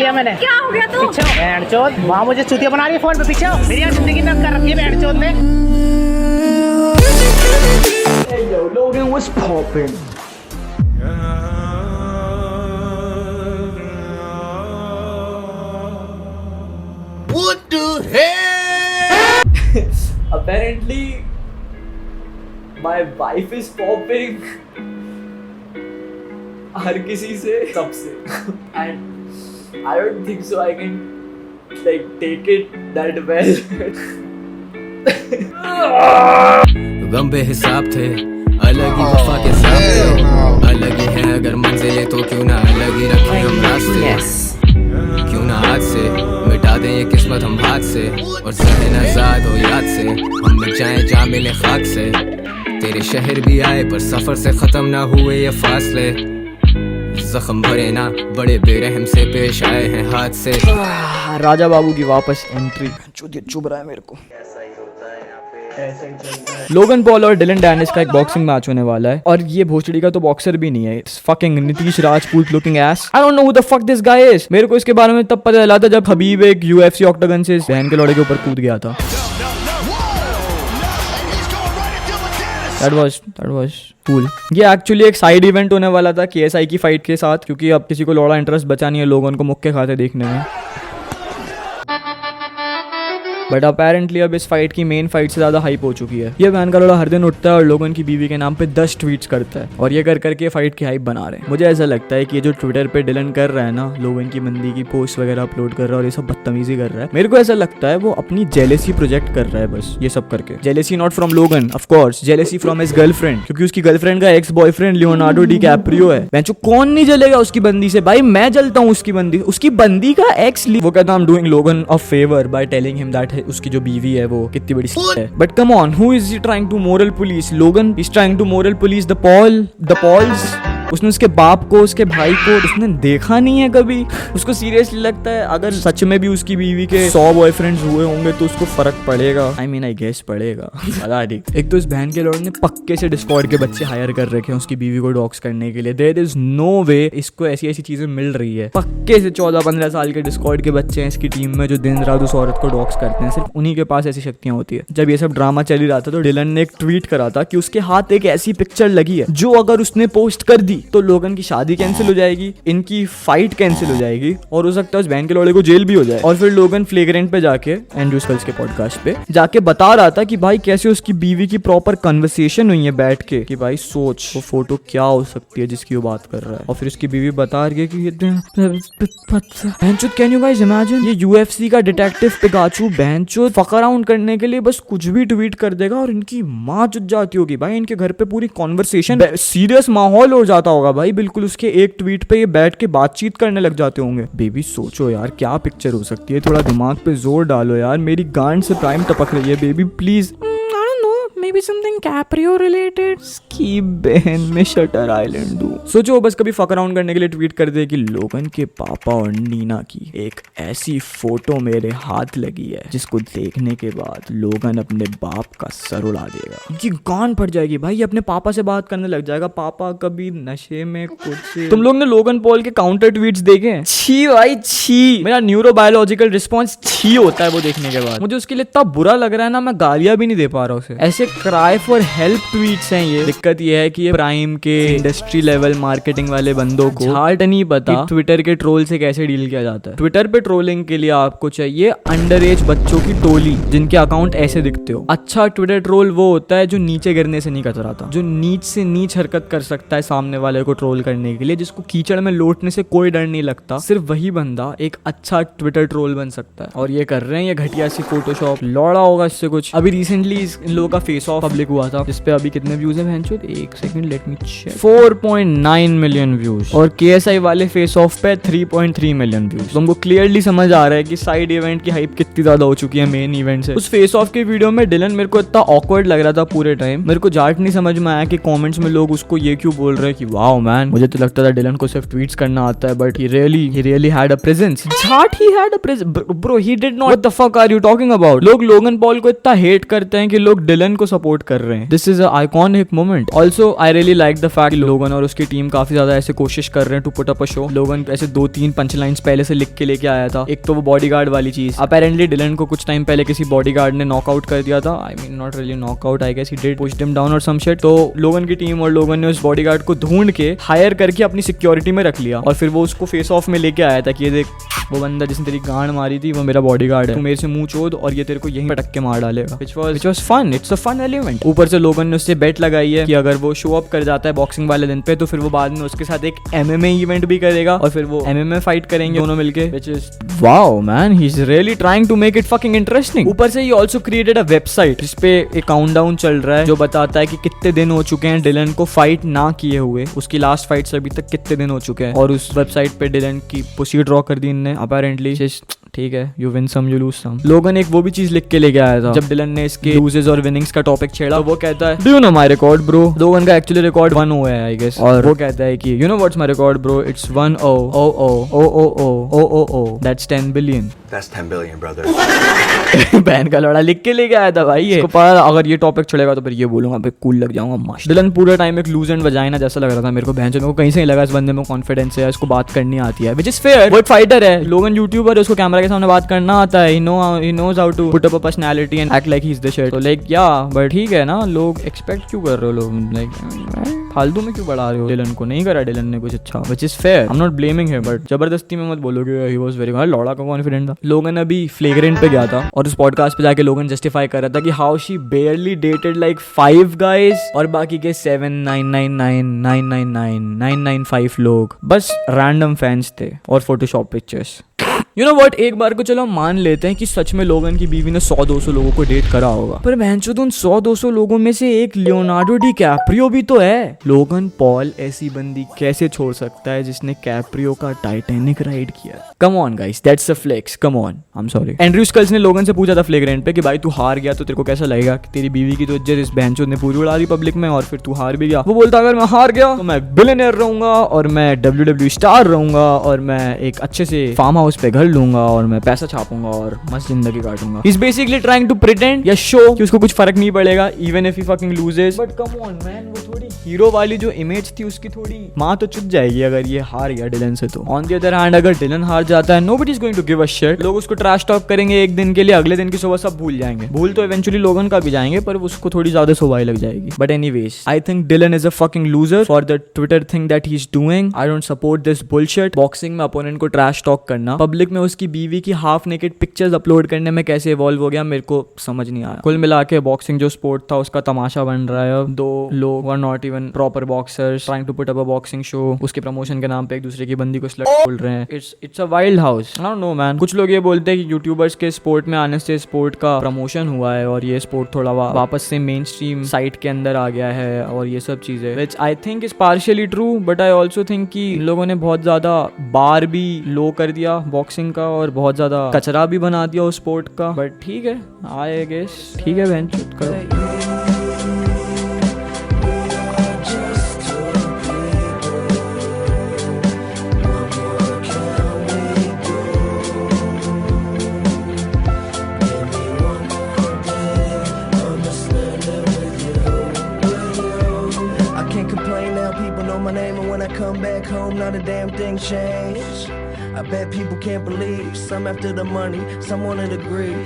दिया मैंने। क्या हो गया तू? पीछे बैंचोद, वहाँ मुझे चूतिया बना रही है फोन पे। पीछे मेरी यार जिंदगी नर्क कर रखी है बैंचोद ने। Hey yo, Logan, what's poppin'? What the hell? Apparently, my wife is popping. हर किसी से, सबसे. And I don't think so I can like take it that well. गम बेहिसाब थे, अलग ही वफा के साथ थे, अलग ही है अगर मंजिलें तो क्यों ना अलग ही रखें हम रास्ते। क्यों ना हाथ से मिटा दें ये किस्मत हम हाथ से, और ज़हन आज़ाद हो याद से हम मिट जाएं जा मिले खाक से। तेरे शहर भी आए पर सफ़र से ख़त्म ना हुए ये फासले, जख्म भरे ना बड़े बेरहम से पेश आए हैं हाथ से। राजा बाबू की वापस एंट्री चुभ रहा है मेरे को। लोगन पॉल और डिलन डैनिस का एक बॉक्सिंग मैच होने वाला है, और ये भोसड़ी का तो बॉक्सर भी नहीं है। Fucking Nitish Rajput looking S. I don't know who the fuck this guy is. मेरे को इसके बारे में तब पता चला था जब हबीब एक UFC ऑक्टागन से बहन के लौड़े के ऊपर कूद गया था। That was cool. ये एक्चुअली एक साइड इवेंट होने वाला था KSI की फाइट के साथ, क्योंकि अब किसी को लौड़ा इंटरेस्ट बचा नहीं है लोगों को मुक्के खाते देखने में। बट अपेरेंटली अब इस फाइट की मेन फाइट से ज्यादा हाइप हो चुकी है। ये बहन का लौड़ा हर दिन उठता है और लोगन की बीवी के नाम पे 10 ट्वीट्स करता है, और ये कर करके फाइट की हाइप बना रहे हैं। मुझे ऐसा लगता है कि ये जो ट्विटर पे डिलन कर रहा है ना, लोगन की मंदी की पोस्ट वगैरह अपलोड कर रहा है और ये सब बदतमीजी कर रहा है, मेरे को ऐसा लगता है वो अपनी जेलेसी प्रोजेक्ट कर रहा है बस ये सब करके। जेलेसी नॉट फ्रॉम लोगन, of course, jealousy from his girlfriend, क्योंकि उसकी गर्लफ्रेंड का एक्स बॉयफ्रेंड लियोनार्डो डिकैप्रियो है। बेंचो कौन नहीं जलेगा उसकी बंदी से? भाई मैं जलता हूँ उसकी बंदी का एक्स। वो कहता है आई am doing Logan a favour by telling him that उसकी जो बीवी है वो कितनी बड़ी है। But come on, who is he trying to moral police? Logan is trying to moral police the Pauls. उसने उसके बाप को, उसके भाई को उसने देखा नहीं है कभी। उसको सीरियसली लगता है अगर सच में भी उसकी बीवी के 100 बॉयफ्रेंड्स हुए होंगे तो उसको फर्क पड़ेगा? आई गेस पड़ेगा। एक तो इस बहन के लौड़ ने पक्के से डिस्कॉर्ड के बच्चे हायर कर रखे हैं उसकी बीवी को डॉक्स करने के लिए। देयर इज नो वे इसको ऐसी चीजें मिल रही है। पक्के से 14-15 साल के डिस्कॉर्ड के बच्चे हैं इसकी टीम में जो दिन रात उस औरत को डॉक्स करते हैं। सिर्फ उन्हीं के पास ऐसी शक्तियां होती है। जब ये सब ड्रामा चल ही रहा था तो डिलन ने एक ट्वीट करा था कि उसके हाथ एक ऐसी पिक्चर लगी है जो अगर उसने पोस्ट कर दी तो लोगन की शादी कैंसिल हो जाएगी, इनकी फाइट कैंसिल हो जाएगी, और हो सकता है उस बहन के लौड़े को जेल भी हो जाए। और फिर लोगन फ्लेग्रेंट पे जाके एंड्रू स्कल्स के पॉडकास्ट पे जाके बता रहा था कि भाई कैसे उसकी बीवी की प्रॉपर कन्वर्सेशन हुई है बैठ के कि भाई सोच वो फोटो क्या हो सकती है जिसकी वो बात कर रहा है। और फिर उसकी बीवी बता रही है कि कैन यू गाइस इमेजिन, ये UFC का डिटेक्टिव पिकाचू बहनचोद फक अराउंड करने के लिए बस कुछ भी ट्वीट कर देगा और इनकी माँ चुत जाती होगी। भाई इनके घर पे पूरी कॉन्वर्सेशन सीरियस माहौल हो जाता होगा भाई। बिल्कुल उसके एक ट्वीट पे ये बैठ के बातचीत करने लग जाते होंगे। बेबी सोचो यार क्या पिक्चर हो सकती है, थोड़ा दिमाग पे जोर डालो यार। मेरी गांड से प्राइम टपक रही है baby please. Maybe something Caprio related. की बहन में शटर आइलैंड दूं। सोचो बस कभी फक अराउंड करने के लिए ट्वीट कर दे कि लोगन के पापा और नीना की एक ऐसी फोटो मेरे हाथ लगी है जिसको देखने के बाद लोगन अपने बाप का सर उड़ा देगा। इनकी गांड फट जाएगी भाई। अपने पापा से बात करने लग जाएगा। पापा कभी नशे में कुछ। तुम लोग ने लोगन पॉल के काउंटर ट्वीट्स देखे? छी भाई छी। मेरा न्यूरोबायोलॉजिकल रिस्पॉन्स छी होता है वो देखने के बाद। मुझे उसके लिए इतना बुरा लग रहा है ना, मैं गालियां भी नहीं दे पा रहा उसे। ऐसे क्राई फॉर हेल्प ट्वीट्स हैं ये। दिक्कत ये है कि ये प्राइम के इंडस्ट्री लेवल मार्केटिंग वाले बंदों को झाट नहीं पता ट्विटर के ट्रोल से कैसे डील किया जाता है। ट्विटर पे ट्रोलिंग के लिए आपको चाहिए अंडर एज बच्चों की टोली जिनके अकाउंट ऐसे दिखते हो। अच्छा ट्विटर ट्रोल वो होता है जो नीचे गिरने से नहीं कतराता, जो नीच से नीच हरकत कर सकता है सामने वाले को ट्रोल करने के लिए, जिसको कीचड़ में लोटने से कोई डर नहीं लगता। सिर्फ वही बंदा एक अच्छा ट्विटर ट्रोल बन सकता है। और ये कर रहे हैं ये घटिया सी फोटोशॉप। लौड़ा होगा इससे कुछ। अभी रिसेंटली इन लोगों का फेस ऑफ पब्लिक हुआ था जिसपे अभी कितने व्यूज हैं? एक second let me check. 4.9 million views. और KSI वाले फेस ऑफ पे 3.3 मिलियन व्यूज। तुमको क्लियरली समझ आ रहा है कि साइड इवेंट की हाइप कितनी ज्यादा हो चुकी है मेन इवेंट से। उस फेस ऑफ के वीडियो में डिलन मेरे को इतना ऑकवर्ड लग रहा था पूरे टाइम। मेरे को जाट नहीं समझ में आया कि कमेंट्स में लोग उसको ये क्यों बोल रहे हैं कि वाओ मैन। मुझे तो लगता था डिलन को सिर्फ ट्वीट्स करना आता है, but he really had a presence. Jat he had a presence bro, he did not. What the fuck are you talking about? लोग लोगन पॉल को इतना हेट करते हैं कि लोग डिलन को सपोर्ट कर रहे हैं. This is a iconic moment. Also I really like the fact लोगन और उसकी टीम काफी ज्यादा ऐसे कोशिश कर रहे हैं to put up a show. Logan ऐसे 2-3 पंच लाइन्स पहले से लिख के लेके आया था. एक तो वो बॉडीगार्ड वाली चीज. अपेरेंटली डिलन को कुछ टाइम पहले किसी बॉडीगार्ड ने नॉकआउट कर दिया था. I mean not really knockout, I guess he did push him down और सम शिट. तो लोगन की टीम और लोगन ने उस बॉडीगार्ड को ढूंढ के हायर करके अपनी सिक्योरिटी में रख लिया और फिर वो उसको फेस ऑफ में लेके आया था कि ये देख वो बंदा जिसने तेरी गांड मारी थी वो मेरा बॉडीगार्ड है, तू मेरे से मुंह चोद और ये तेरे को यहीं पटक के मार डालेगा. which was fun. It's a fun element. ऊपर से लोगन ने उससे बेट लगाई है कि अगर वो शो अप कर जाता है बॉक्सिंग वाले दिन पे तो फिर वो बाद में उसके साथ एक MMA इवेंट भी करेगा और फिर वो MMA फाइट करेंगे दोनों मिलके. which is wow man, he's really trying to make it fucking interesting. ऊपर से he also created a website जिस पे एक काउंटडाउन चल रहा है जो बताता है कि कितने दिन हो चुके हैं डिलन को फाइट ना किए हुए. उसकी लास्ट फाइट से अभी तक कितने दिन हो चुके हैं और उस वेबसाइट पे डिलन की पुसी ड्रॉ कर दी इनने अपेरेंटली. ठीक है, you win some you lose some. Logan एक वो भी चीज लिख के लेके आया था जब डिलन ने इसके लूजेस और विनिंग्स का टॉपिक छेड़ा. तो वो कहता है do you know my record bro. लोगन का एक्चुअली रिकॉर्ड 1-0 है आई गेस और वो कहता है कि you know what's my record bro, it's 1-0-0-0-0-0-0. That's 10 billion. That's 10 billion, brother. बहन का लड़ा लिख के लेके आया था भाई. ये पता अगर ये टॉपिक चलेगा तो फिर ये बोलूंगा भाई कूल लग जाऊंगा मस्त. डिलन पूरा टाइम एक लूज एंड वजाइना जैसा लग रहा था मेरे को. बहन को कहीं से नहीं लगा इस बंदे में कॉन्फिडेंस है, इसको बात करनी आती है. Which is fair. वो एक फाइटर है. लोगन यूट्यूबर है, उसको कैमरा के सामने बात करना आता है. he knows how to put up a personality and act like he's the shit. तो like yeah, but ठीक है ना. लोग एक्सपेक्ट क्यों कर रहे हो लोग like फालतू में क्यों बढ़ा रहे हो डिलन को. नहीं करा डिलन ने कुछ अच्छा, which is fair. I'm not blaming him, but जबरदस्ती में मत बोलोगे he was very good. लौड़ा का कॉन्फिडेंट था. लोगन अभी फ्लेग्रेंट पे गया था और उस पॉडकास्ट पे जाके लोगन जस्टिफाई कर रहा था कि how she barely dated like 5 guys और बाकी के 7,999,999,995 लोग बस रैंडम फैंस थे और Photoshop pictures. You know what, एक बार को चलो हम मान लेते हैं कि सच में लोगन की बीवी ने 100-200 लोगों को डेट करा होगा, पर बहनचोद उन 100-200 लोगों में से एक लियोनार्डो डी कैप्रियो भी तो है. लोगन पॉल ऐसी बंदी कैसे छोड़ सकता है जिसने कैप्रियो का टाइटैनिक राइड किया. Come on guys, that's a flex. Come on, I am sorry. Andrew Skulls ने लोगन से पूछा था फ्लेग्रेंट पे कि भाई तू हार गया तो तेरे को कैसा लगेगा कि तेरी बीवी की तो इज्जत इस बहनचोद ने पूरी उड़ा दी पब्लिक में और फिर तू हार भी गया. वो बोलता अगर मैं हार गया तो मैं बिलियनर रहूंगा और मैं WWE स्टार रहूंगा और मैं एक अच्छे से फार्म हाउस पे घर लूंगा और मैं पैसा छापूंगा और मस्त जिंदगी काटूंगा. He's basically trying to pretend या शो कि उसको कुछ फर्क नहीं पड़ेगा even if he fucking loses. But come on man, वो थोड़ी हीरो वाली जो इमेज थी उसकी थोड़ी माँ तो चुप जाएगी अगर ये हार गया डिलन से. तो ऑन द अदर हैंड अगर डिलन हार जाता है nobody is going to give a shit. लोग उसको ट्रैश टॉक करेंगे एक दिन के लिए, अगले दिन की सुबह सब भूल जाएंगे. भूल तो इवेंचुअली लोगन का भी जाएंगे पर उसको थोड़ी ज्यादा सुबह लग जाएगी. But anyways, I think Dylan is a fucking loser for the Twitter thing that he's doing. I don't support this bullshit. Boxing में अपोनेंट को ट्रैश टॉक करना, पब्लिक में उसकी बीवी की हाफ नेकेड पिक्चर्स अपलोड करने में कैसे इवॉल्व हो गया मेरे को समझ नहीं आया. कुल मिला के बॉक्सिंग जो स्पोर्ट था उसका तमाशा बन रहा है. अब 2 लोग are not even proper boxers trying to put up a boxing show. उसके प्रमोशन के नाम पे एक दूसरे की बंदी को स्लट बोल रहे हैं. It's a wild house. I don't know man. कुछ लोग ये बोलते हैं कि यूट्यूबर्स के स्पोर्ट में आने से स्पोर्ट का प्रमोशन हुआ है और ये स्पोर्ट थोड़ा वापस से मेन स्ट्रीम साइट के अंदर आ गया है और ये सब चीजें, which I think is partially true. But I also think कि इन लोगों ने बहुत ज्यादा बार भी लो कर दिया बॉक्सिंग का और बहुत ज्यादा कचरा भी बना दिया उस स्पोर्ट का. बट ठीक है, आई गेस ठीक है बहन चुप करो. My name, and when I come back home, not a damn thing changed. I bet people can't believe some after the money, some wanna degree.